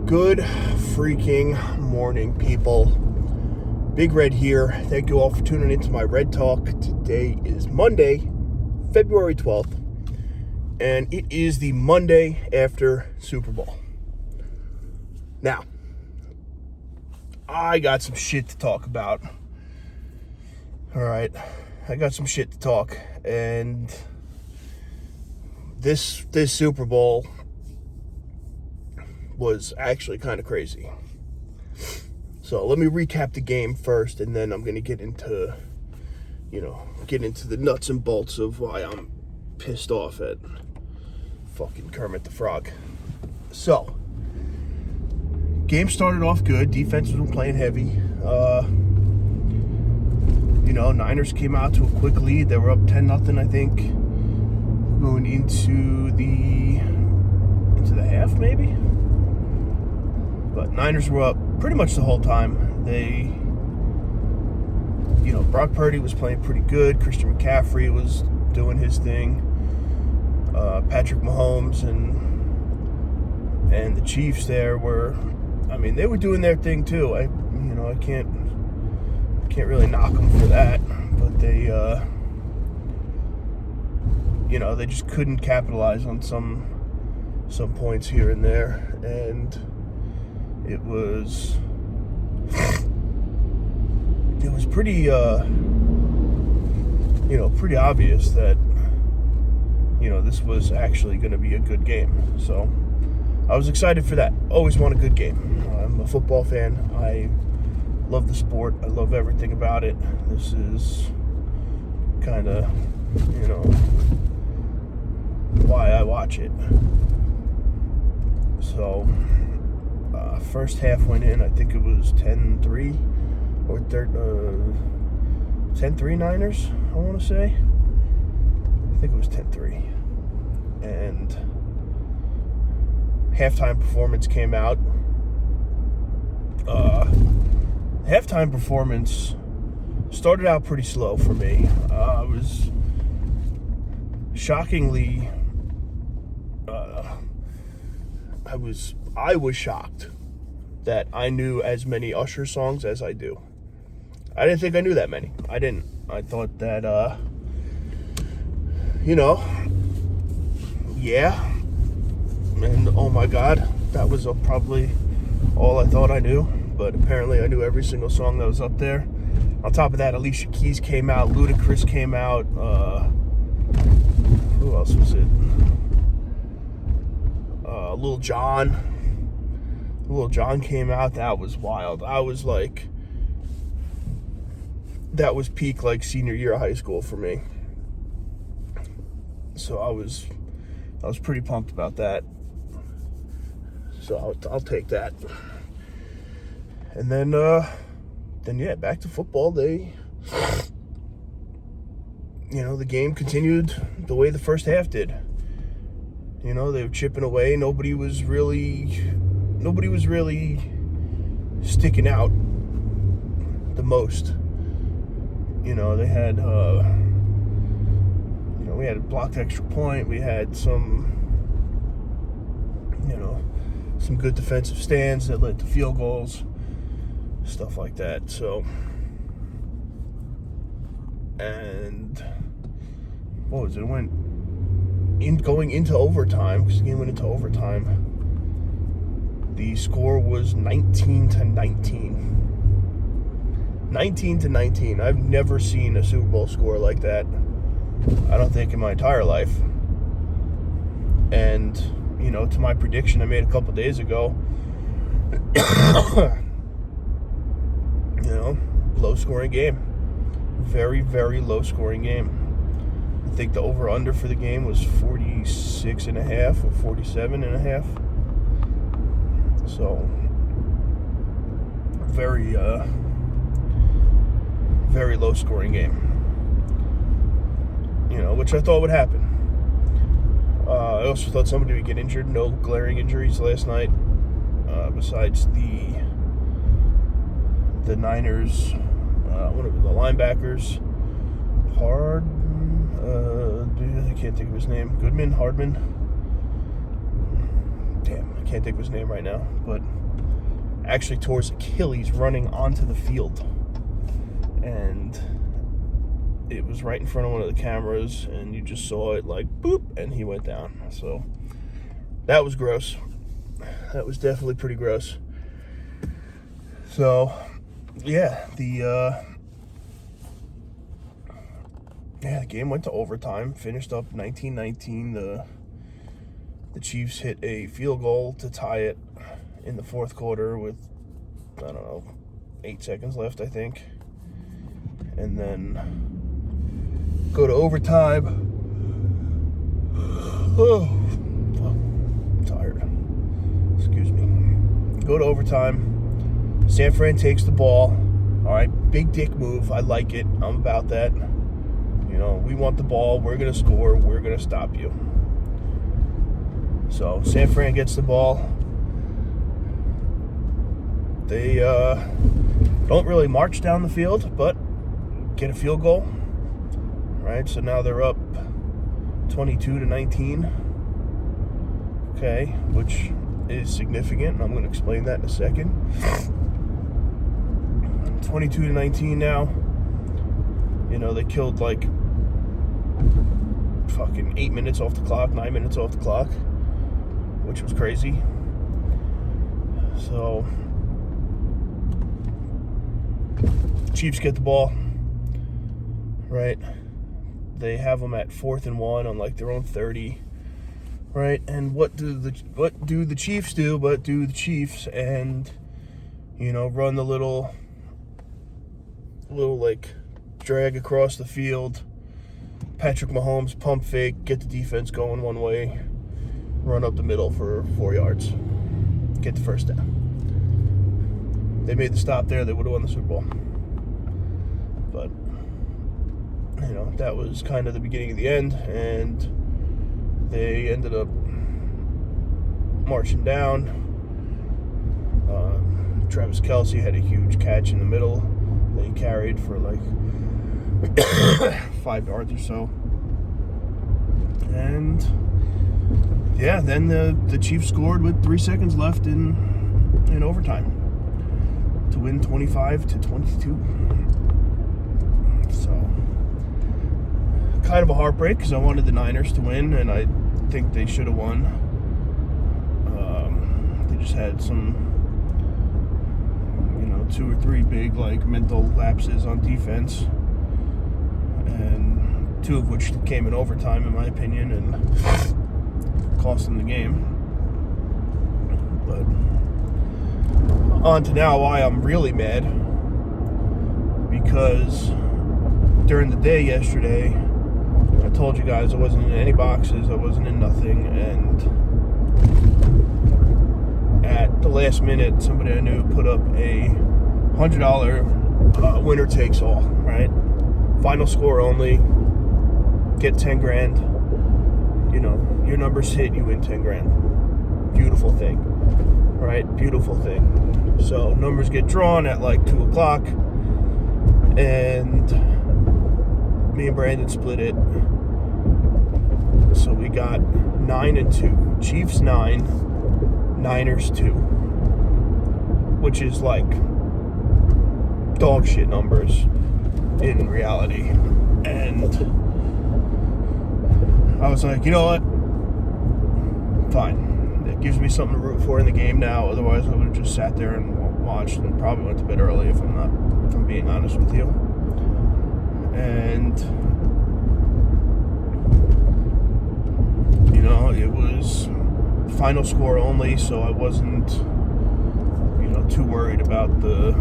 Good freaking morning, people. Big Red here. Thank you all for tuning into my Red Talk. Today is Monday, February 12th, and it is the Monday after Super Bowl. Now, I got some shit to talk about. All right, I got some shit to talk, and this Super Bowl was actually kind of crazy. So let me recap the game first, and then I'm going to get into the nuts and bolts of why I'm pissed off at fucking Kermit the Frog. So, game started off good. Defense was playing heavy. Niners came out to a quick lead. They were up 10-0, I think, going into the half, maybe. But Niners were up pretty much the whole time. Brock Purdy was playing pretty good. Christian McCaffrey was doing his thing. Patrick Mahomes and the Chiefs there they were doing their thing too. I can't really knock them for that, but they just couldn't capitalize on some points here and there, and it was pretty pretty obvious that this was actually going to be a good game. So I was excited for that. Always want a good game. I'm a football fan. I love the sport. I love everything about it. This is kind of why I watch it. So first half went in, I think it was 10-3 or 10-3 Niners, I want to say. I think it was 10-3. And halftime performance came out. Halftime performance started out pretty slow for me. I was shockingly I was shocked that I knew as many Usher songs as I do. I didn't think I knew that many. I didn't. I thought that, yeah. And oh my God, that was probably all I thought I knew. But apparently I knew every single song that was up there. On top of that, Alicia Keys came out. Ludacris came out. Who else was it? Lil Jon. Lil Jon came out. That was wild. I was like, that was peak like senior year of high school for me. So I was pretty pumped about that. So I'll take that. And then back to football. The game continued the way the first half did. They were chipping away. Nobody was really sticking out the most. They had we had a blocked extra point. We had some good defensive stands that led to field goals, stuff like that. So, and what was it? It went going into overtime, because the game went into overtime. The score was 19-19. 19-19. I've never seen a Super Bowl score like that, I don't think, in my entire life. And, to my prediction I made a couple days ago, low-scoring game. Very, very low-scoring game. I think the over-under for the game was 46.5 or 47.5. So, very, very low-scoring game. Which I thought would happen. I also thought somebody would get injured. No glaring injuries last night, besides the Niners, one of the linebackers, I can't think of his name. Hardman. Damn, I can't think of his name right now, but actually tore his Achilles running onto the field. And it was right in front of one of the cameras, and you just saw it like boop, and he went down. So that was gross. That was definitely pretty gross. So yeah, the game went to overtime, finished up 19-19. The Chiefs hit a field goal to tie it in the fourth quarter with, I don't know, 8 seconds left, I think. And then go to overtime. Oh, I'm tired. Excuse me. Go to overtime. San Fran takes the ball. All right, big dick move. I like it. I'm about that. You know, we want the ball. We're going to score. We're going to stop you. So San Fran gets the ball. They don't really march down the field, but get a field goal. Right, so now they're up 22-19. Okay, which is significant. I'm going to explain that in a second. 22-19 now. You know, they killed like fucking 8 minutes off the clock, 9 minutes off the clock, which was crazy. So Chiefs get the ball, right? They have them at 4th and 1 on like their own 30, right? And what do the Chiefs do? But do the Chiefs, and you know, run the little like drag across the field, Patrick Mahomes pump fake, get the defense going one way, run up the middle for 4 yards, get the first down. They made the stop there, they would have won the Super Bowl. But you know, that was kind of the beginning of the end, and they ended up marching down. Travis Kelce had a huge catch in the middle that he carried for like 5 yards or so. And yeah, then the Chiefs scored with 3 seconds left in overtime to win 25-22. So kind of a heartbreak, because I wanted the Niners to win, and I think they should have won. They just had some, 2 or 3 big like mental lapses on defense, and 2 of which came in overtime, in my opinion, and cost them the game. But on to now why I'm really mad, because during the day yesterday, I told you guys I wasn't in any boxes, I wasn't in nothing, and at the last minute, somebody I knew put up a $100 winner takes all, right? Final score only, get 10 grand. You know, your numbers hit, you win 10 grand. Beautiful thing, right? Beautiful thing. So numbers get drawn at like 2 o'clock, and me and Brandon split it. So we got 9-2. Chiefs 9, Niners 2, which is like dog shit numbers in reality. And I was like, you know what? Fine. It gives me something to root for in the game now. Otherwise, I would have just sat there and watched and probably went to bed early, if I'm being honest with you. And it was final score only, so I wasn't, too worried about the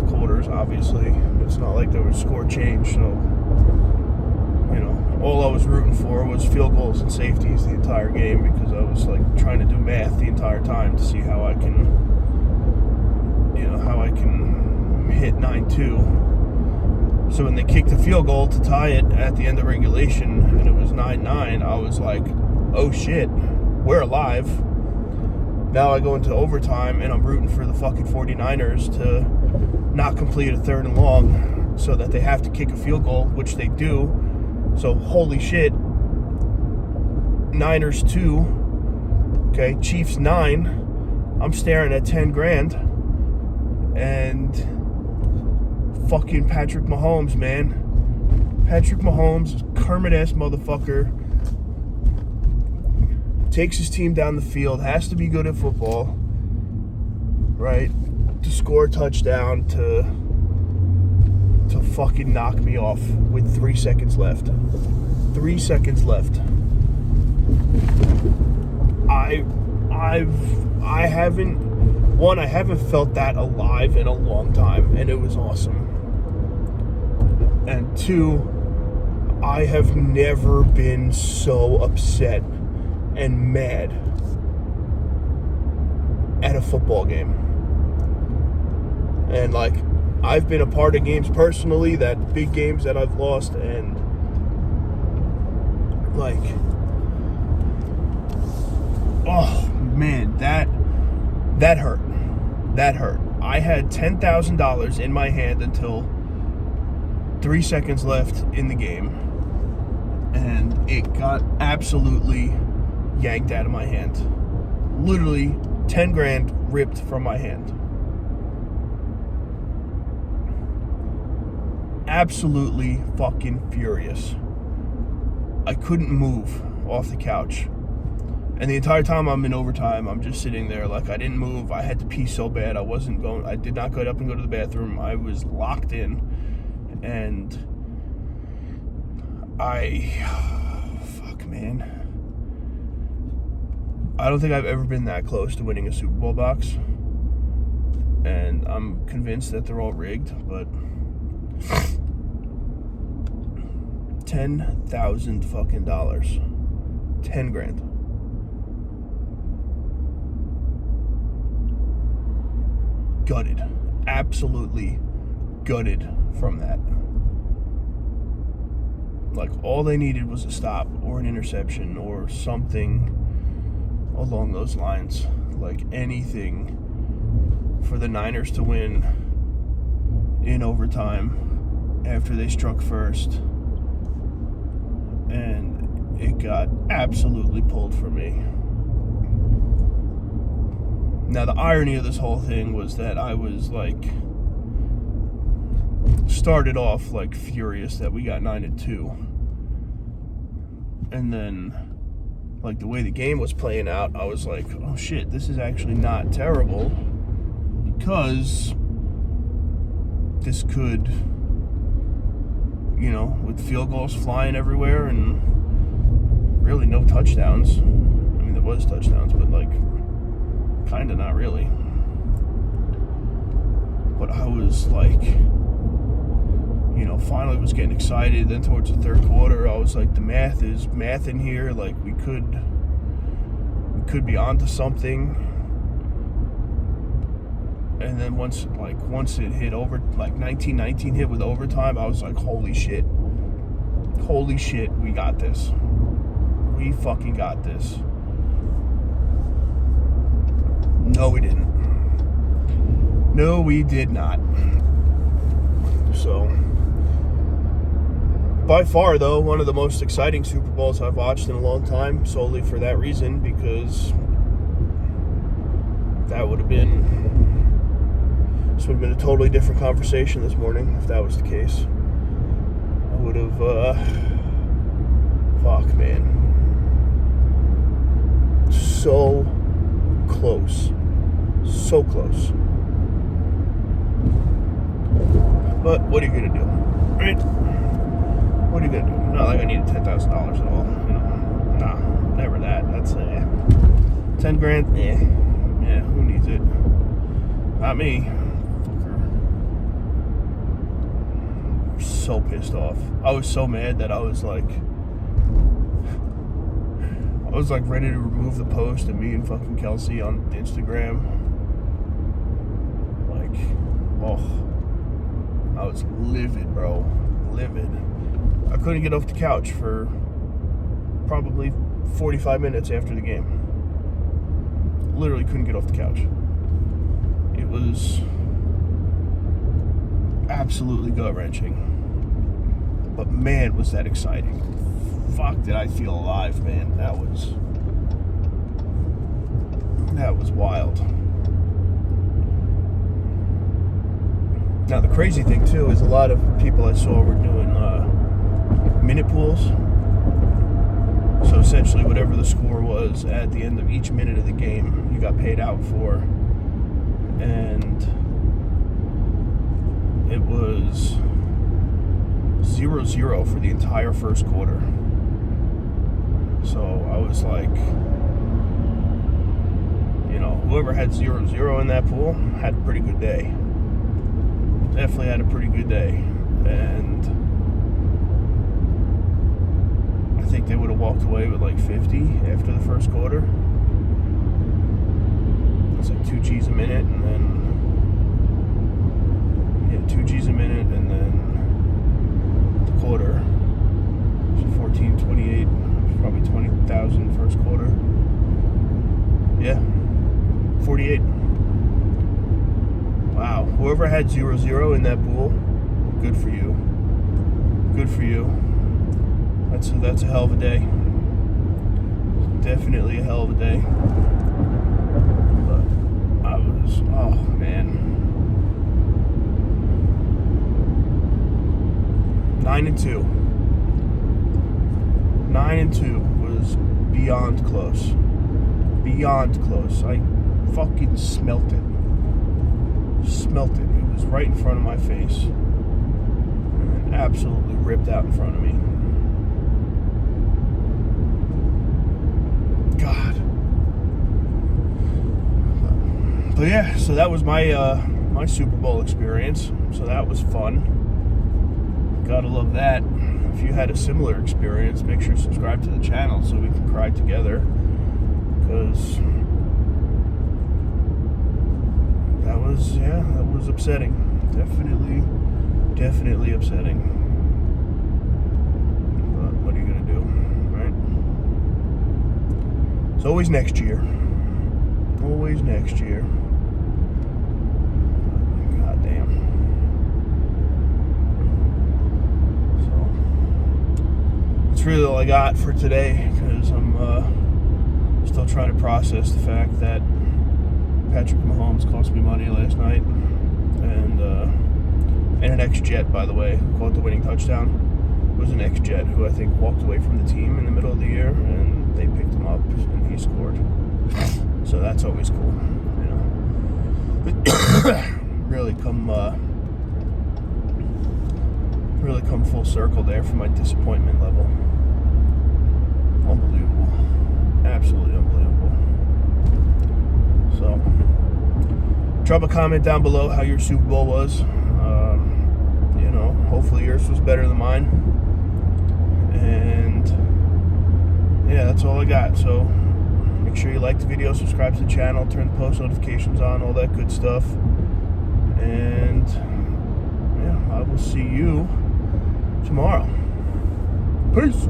quarters. Obviously, it's not like there was score change, so all I was rooting for was field goals and safeties the entire game, because I was like trying to do math the entire time to see how I can hit 9-2. So when they kicked the field goal to tie it at the end of regulation, and it was 9-9, I was like, oh shit, we're alive. Now I go into overtime, and I'm rooting for the fucking 49ers to not complete a 3rd and long, so that they have to kick a field goal, which they do. So holy shit, Niners 2, Okay, Chiefs 9. I'm staring at 10 grand. And fucking Patrick Mahomes, man. Patrick Mahomes, Kermit-ass motherfucker, takes his team down the field, has to be good at football, right? To score a touchdown, to fucking knock me off with 3 seconds left. 3 seconds left. I haven't felt that alive in a long time, and it was awesome. And 2, I have never been so upset and mad at a football game. And like, I've been a part of games personally, that big games that I've lost, and like, oh man, that hurt. That hurt. I had $10,000 in my hand until 3 seconds left in the game, and it got absolutely yanked out of my hand. Literally 10 grand ripped from my hand. Absolutely fucking furious. I couldn't move off the couch. And the entire time I'm in overtime, I'm just sitting there like I didn't move. I had to pee so bad. I did not get up and go to the bathroom. I was locked in. And fuck, man. I don't think I've ever been that close to winning a Super Bowl box. And I'm convinced that they're all rigged, but $10,000 fucking dollars. 10 grand. Gutted. Absolutely gutted from that. Like, all they needed was a stop or an interception or something along those lines. Like, anything for the Niners to win in overtime after they struck first. And it got absolutely pulled from me. Now, the irony of this whole thing was that I was like, started off like furious that we got 9-2, and then like the way the game was playing out, I was like, oh shit, this is actually not terrible, because this could, you know, with field goals flying everywhere and really no touchdowns. I mean, there was touchdowns, but like kind of not really. But I was like, you know, finally was getting excited. Then towards the third quarter, I was like, the math is math in here. Like, we could be onto something. And then once it hit over, like 19-19 hit with overtime, I was like, holy shit, we got this. We fucking got this. No, we didn't. No, we did not. So, by far, though, one of the most exciting Super Bowls I've watched in a long time, solely for that reason, because this would have been a totally different conversation this morning if that was the case. I would have, fuck, man. So close. So close. But what are you going to do? Right? What are you going to do? Not like I needed $10,000 at all. You know, nah, never that. That's 10 grand. Yeah, who needs it? Not me. So pissed off. I was so mad that I was like ready to remove the post of me and fucking Kelsey on Instagram. Like, oh, I was livid, bro. Livid. I couldn't get off the couch for probably 45 minutes after the game. Literally couldn't get off the couch. It was absolutely gut-wrenching. But man, was that exciting. Fuck, did I feel alive, man. That was That was wild. Now the crazy thing too is a lot of people I saw were doing minute pools. So essentially whatever the score was at the end of each minute of the game, you got paid out for. And it was 0-0 for the entire first quarter. So I was like, you know, whoever had 0-0 in that pool had a pretty good day. Definitely had a pretty good day. And I think they would have walked away with like 50 after the first quarter. It's like 2 G's a minute, and then 2 G's a minute, and then the quarter, so 14.28, probably 20,000 first quarter. Yeah, 48. Wow, whoever had 0-0 in that pool, good for you. Good for you. That's a hell of a day. Definitely a hell of a day. But I was, oh man. 9-2. 9-2 was beyond close. Beyond close. I fucking smelt it. Smelt it. It was right in front of my face. And absolutely ripped out in front of me. God. But yeah, so that was my my Super Bowl experience. So that was fun. Gotta love that. If you had a similar experience, make sure to subscribe to the channel so we can cry together. Because that was upsetting. Definitely upsetting. But what are you gonna do, right? It's always next year. Always next year. God damn. So that's really all I got for today, because I'm still trying to process the fact that Patrick Mahomes cost me money last night, and an ex-Jet, by the way, who caught the winning touchdown, was an ex-Jet who I think walked away from the team in the middle of the year, and they picked him up and he scored. So that's always cool, you know. really come full circle there for my disappointment level. Unbelievable. Absolutely unbelievable. So, drop a comment down below how your Super Bowl was. You know, hopefully yours was better than mine. And yeah, that's all I got. So make sure you like the video, subscribe to the channel, turn the post notifications on, all that good stuff. And yeah, I will see you tomorrow. Peace.